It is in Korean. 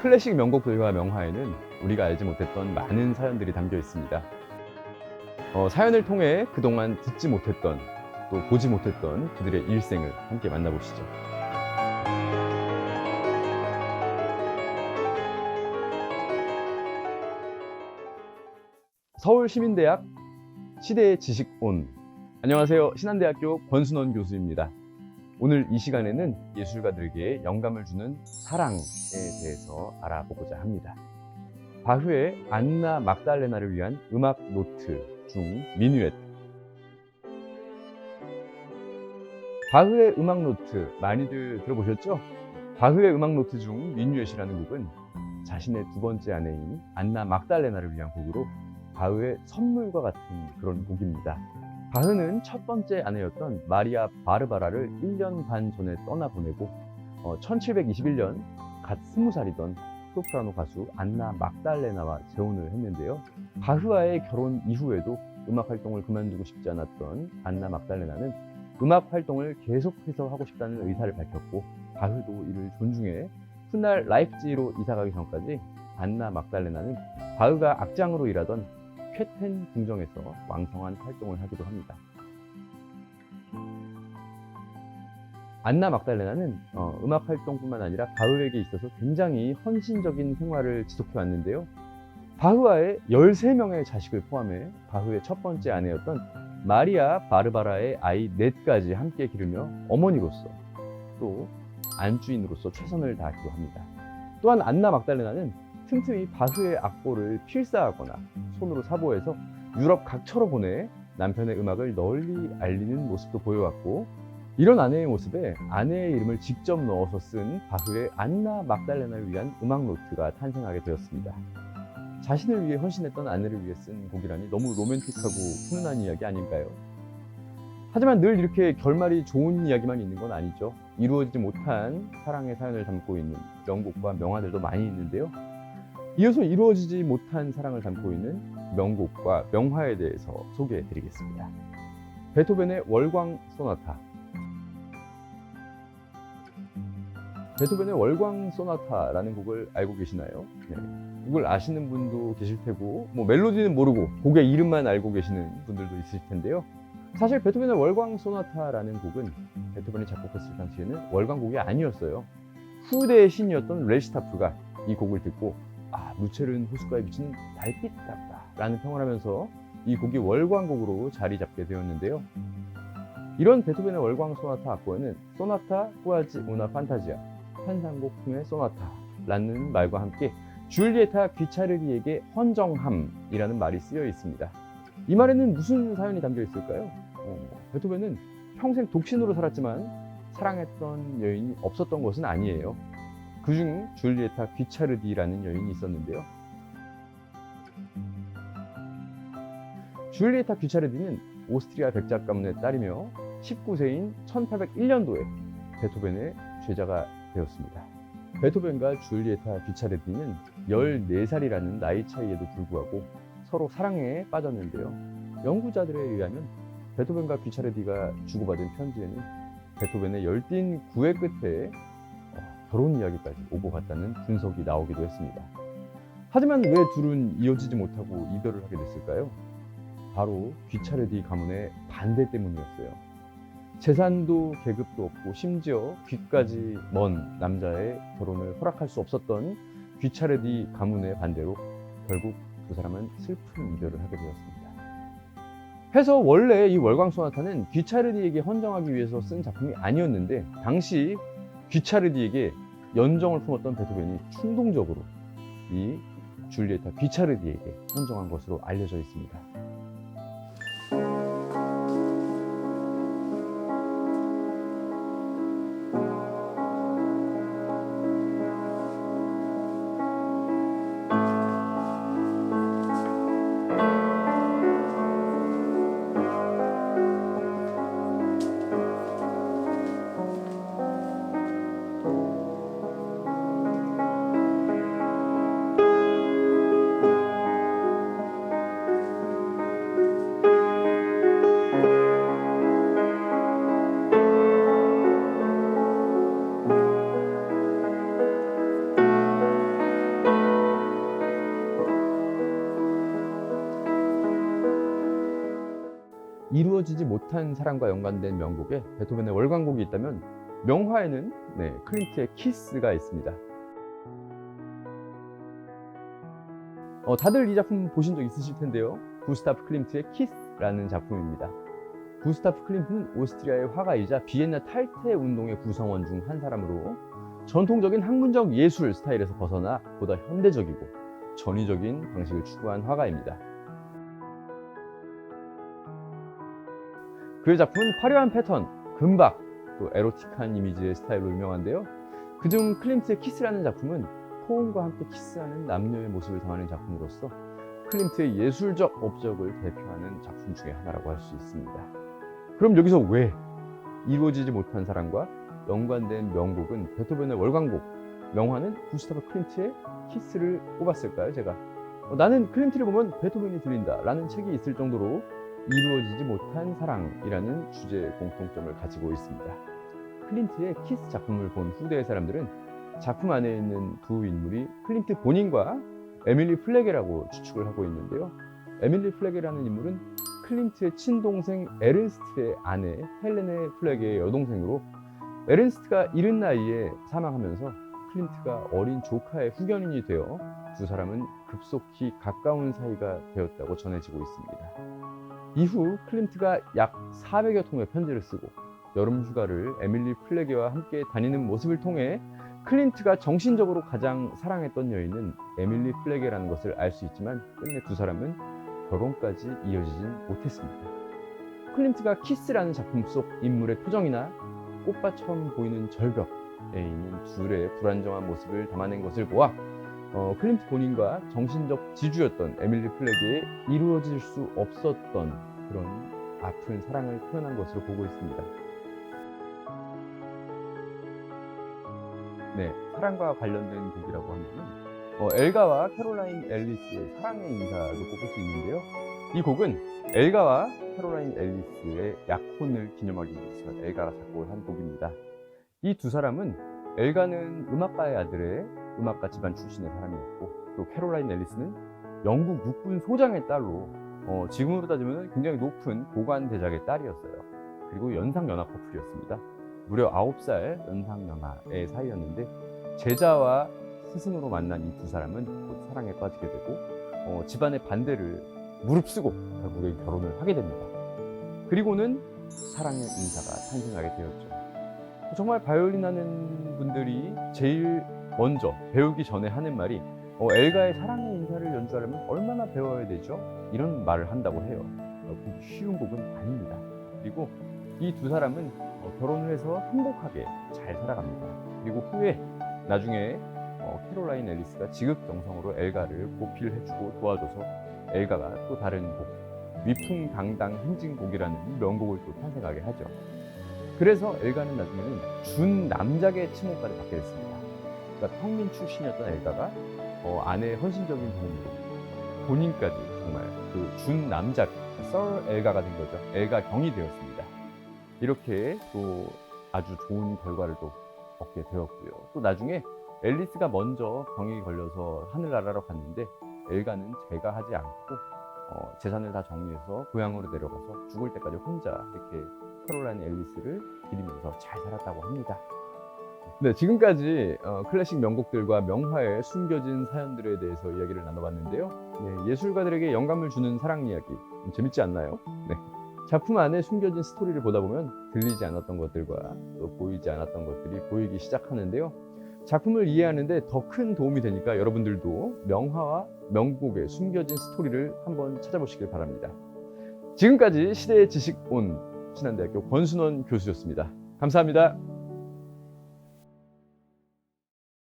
클래식 명곡들과 명화에는 우리가 알지 못했던 많은 사연들이 담겨 있습니다. 사연을 통해 그동안 듣지 못했던 또 보지 못했던 그들의 일생을 함께 만나보시죠. 서울시민대학 시대의 지식온. 안녕하세요. 신한대학교 권순원 교수입니다. 오늘 이 시간에는 예술가들에게 영감을 주는 사랑에 대해서 알아보고자 합니다. 바흐의 안나 막달레나를 위한 음악 노트 중 미누엣. 바흐의 음악 노트 많이들 들어보셨죠? 바흐의 음악 노트 중 미누엣이라는 곡은 자신의 두 번째 아내인 안나 막달레나를 위한 곡으로 바흐의 선물과 같은 그런 곡입니다. 바흐는 첫 번째 아내였던 마리아 바르바라를 1년 반 전에 떠나보내고 1721년 갓 20살이던 소프라노 가수 안나 막달레나와 재혼을 했는데요. 바흐와의 결혼 이후에도 음악 활동을 그만두고 싶지 않았던 안나 막달레나는 음악 활동을 계속해서 하고 싶다는 의사를 밝혔고, 바흐도 이를 존중해 훗날 라이프치히로 이사가기 전까지 안나 막달레나는 바흐가 악장으로 일하던 쾌텐 궁정에서 왕성한 활동을 하기도 합니다. 안나 막달레나는 음악 활동뿐만 아니라 바흐에게 있어서 굉장히 헌신적인 생활을 지속해 왔는데요. 바흐와의 13명의 자식을 포함해 바흐의 첫 번째 아내였던 마리아 바르바라의 아이 넷까지 함께 기르며 어머니로서 또 안주인으로서 최선을 다하기도 합니다. 또한 안나 막달레나는 틈틈이 바흐의 악보를 필사하거나 손으로 사보해서 유럽 각처로 보내 남편의 음악을 널리 알리는 모습도 보여왔고, 이런 아내의 모습에 아내의 이름을 직접 넣어서 쓴 바흐의 안나 막달레나를 위한 음악 노트가 탄생하게 되었습니다. 자신을 위해 헌신했던 아내를 위해 쓴 곡이라니 너무 로맨틱하고 훈훈한 이야기 아닌가요? 하지만 늘 이렇게 결말이 좋은 이야기만 있는 건 아니죠. 이루어지지 못한 사랑의 사연을 담고 있는 명곡과 명화들도 많이 있는데요. 이어서 이루어지지 못한 사랑을 담고 있는 명곡과 명화에 대해서 소개해 드리겠습니다. 베토벤의 월광 소나타. 베토벤의 월광 소나타라는 곡을 알고 계시나요? 네. 곡을 아시는 분도 계실 테고, 멜로디는 모르고 곡의 이름만 알고 계시는 분들도 있으실 텐데요. 사실 베토벤의 월광 소나타라는 곡은 베토벤이 작곡했을 당시에는 월광곡이 아니었어요. 후대의 신이었던 레시타프가 이 곡을 듣고 무체른 호숫가에 비치는 달빛 같다 라는 평을 하면서 이 곡이 월광곡으로 자리 잡게 되었는데요. 이런 베토벤의 월광 소나타 악보에는 소나타 꾸아지 우나 판타지아, 환상곡 풍의 소나타 라는 말과 함께 줄리에타 귀차르디에게 헌정함이라는 말이 쓰여 있습니다. 이 말에는 무슨 사연이 담겨 있을까요? 베토벤은 평생 독신으로 살았지만 사랑했던 여인이 없었던 것은 아니에요. 그중 줄리에타 귀차르디라는 여인이 있었는데요. 줄리에타 귀차르디는 오스트리아 백작 가문의 딸이며 19세인 1801년도에 베토벤의 제자가 되었습니다. 베토벤과 줄리에타 귀차르디는 14살이라는 나이 차이에도 불구하고 서로 사랑에 빠졌는데요. 연구자들에 의하면 베토벤과 귀차르디가 주고받은 편지에는 베토벤의 열띤 구애 끝에 결혼 이야기까지 오고 갔다는 분석이 나오기도 했습니다. 하지만 왜 둘은 이어지지 못하고 이별을 하게 됐을까요? 바로 귀차르디 가문의 반대 때문이었어요. 재산도 계급도 없고 심지어 귀까지 먼 남자의 결혼을 허락할 수 없었던 귀차르디 가문의 반대로 결국 두 사람은 슬픈 이별을 하게 되었습니다. 해서 원래 이 월광 소나타는 귀차르디에게 헌정하기 위해서 쓴 작품이 아니었는데, 당시 귀차르디에게 연정을 품었던 베토벤이 충동적으로 이 줄리에타 귀차르디에게 헌정한 것으로 알려져 있습니다. 이루어지지 못한 사랑과 연관된 명곡에 베토벤의 월광곡이 있다면 명화에는 클림트의 키스가 있습니다. 다들 이 작품 보신 적 있으실 텐데요. 구스타프 클림트의 키스라는 작품입니다. 구스타프 클림트는 오스트리아의 화가이자 비엔나 탈퇴 운동의 구성원 중 한 사람으로 전통적인 학문적 예술 스타일에서 벗어나 보다 현대적이고 전위적인 방식을 추구한 화가입니다. 그의 작품은 화려한 패턴, 금박, 또 에로틱한 이미지의 스타일로 유명한데요. 그중 클림트의 키스라는 작품은 포옹과 함께 키스하는 남녀의 모습을 담아낸 작품으로서 클림트의 예술적 업적을 대표하는 작품 중에 하나라고 할 수 있습니다. 그럼 여기서 왜 이루어지지 못한 사랑과 연관된 명곡은 베토벤의 월광곡, 명화는 구스타프 클림트의 키스를 꼽았을까요? 제가 나는 클림트를 보면 베토벤이 들린다 라는 책이 있을 정도로 이루어지지 못한 사랑이라는 주제의 공통점을 가지고 있습니다. 클림트의 키스 작품을 본 후대의 사람들은 작품 안에 있는 두 인물이 클림트 본인과 에밀리 플레게라고 추측을 하고 있는데요. 에밀리 플레게라는 인물은 클림트의 친동생 에른스트의 아내 헬레네 플레게의 여동생으로 에른스트가 이른 나이에 사망하면서 클림트가 어린 조카의 후견인이 되어 두 사람은 급속히 가까운 사이가 되었다고 전해지고 있습니다. 이후 클림트가 약 400여 통의 편지를 쓰고 여름 휴가를 에밀리 플레게와 함께 다니는 모습을 통해 클림트가 정신적으로 가장 사랑했던 여인은 에밀리 플레게라는 것을 알 수 있지만 끝내 두 사람은 결혼까지 이어지진 못했습니다. 클림트가 키스라는 작품 속 인물의 표정이나 꽃밭처럼 보이는 절벽에 있는 둘의 불안정한 모습을 담아낸 것을 보아 클림트 본인과 정신적 지주였던 에밀리 플레게에 이루어질 수 없었던 그런 아픈 사랑을 표현한 것으로 보고 있습니다. 사랑과 관련된 곡이라고 하면 엘가와 캐롤라인 앨리스의 사랑의 인사도 꼽을 수 있는데요. 이 곡은 엘가와 캐롤라인 앨리스의 약혼을 기념하기 위해서 엘가가 작곡을 한 곡입니다. 이 두 사람은 엘가는 음악가의 아들의 음악가 집안 출신의 사람이었고 또 캐롤라인 앨리스는 영국 육군 소장의 딸로 지금으로 따지면 굉장히 높은 고관 대작의 딸이었어요. 그리고 연상연하 커플이었습니다. 무려 9살 연상연하의 사이였는데 제자와 스승으로 만난 이 두 사람은 곧 사랑에 빠지게 되고 집안의 반대를 무릅쓰고 결국에 결혼을 하게 됩니다. 그리고는 사랑의 인사가 탄생하게 되었죠. 정말 바이올린 하는 분들이 제일 먼저 배우기 전에 하는 말이 엘가의 사랑의 인사를 연주하려면 얼마나 배워야 되죠? 이런 말을 한다고 해요. 쉬운 곡은 아닙니다. 그리고 이 두 사람은 결혼을 해서 행복하게 잘 살아갑니다. 그리고 후에 나중에 캐롤라인 앨리스가 지극정성으로 엘가를 보필해주고 도와줘서 엘가가 또 다른 곡, 위풍당당 행진곡이라는 명곡을 또 탄생하게 하죠. 그래서 엘가는 나중에는 준 남작의 칭호까지 받게 됐습니다. 그러니까 평민 출신이었던 엘가가 아내의 헌신적인 도움으로 본인까지 정말 그 준 남작, 썰 엘가가 된 거죠. 엘가 경이 되었습니다. 이렇게 또 아주 좋은 결과를 또 얻게 되었고요. 또 나중에 앨리스가 먼저 병이 걸려서 하늘나라로 갔는데 엘가는 제가하지 않고 재산을 다 정리해서 고향으로 내려가서 죽을 때까지 혼자 이렇게 캐롤라인 앨리스를 기리면서 잘 살았다고 합니다. 지금까지 클래식 명곡들과 명화에 숨겨진 사연들에 대해서 이야기를 나눠봤는데요. 예술가들에게 영감을 주는 사랑 이야기 재밌지 않나요? 작품 안에 숨겨진 스토리를 보다 보면 들리지 않았던 것들과 또 보이지 않았던 것들이 보이기 시작하는데요. 작품을 이해하는데 더 큰 도움이 되니까 여러분들도 명화와 명곡의 숨겨진 스토리를 한번 찾아보시길 바랍니다. 지금까지 시대의 지식 온 신한대학교 권순원 교수였습니다. 감사합니다.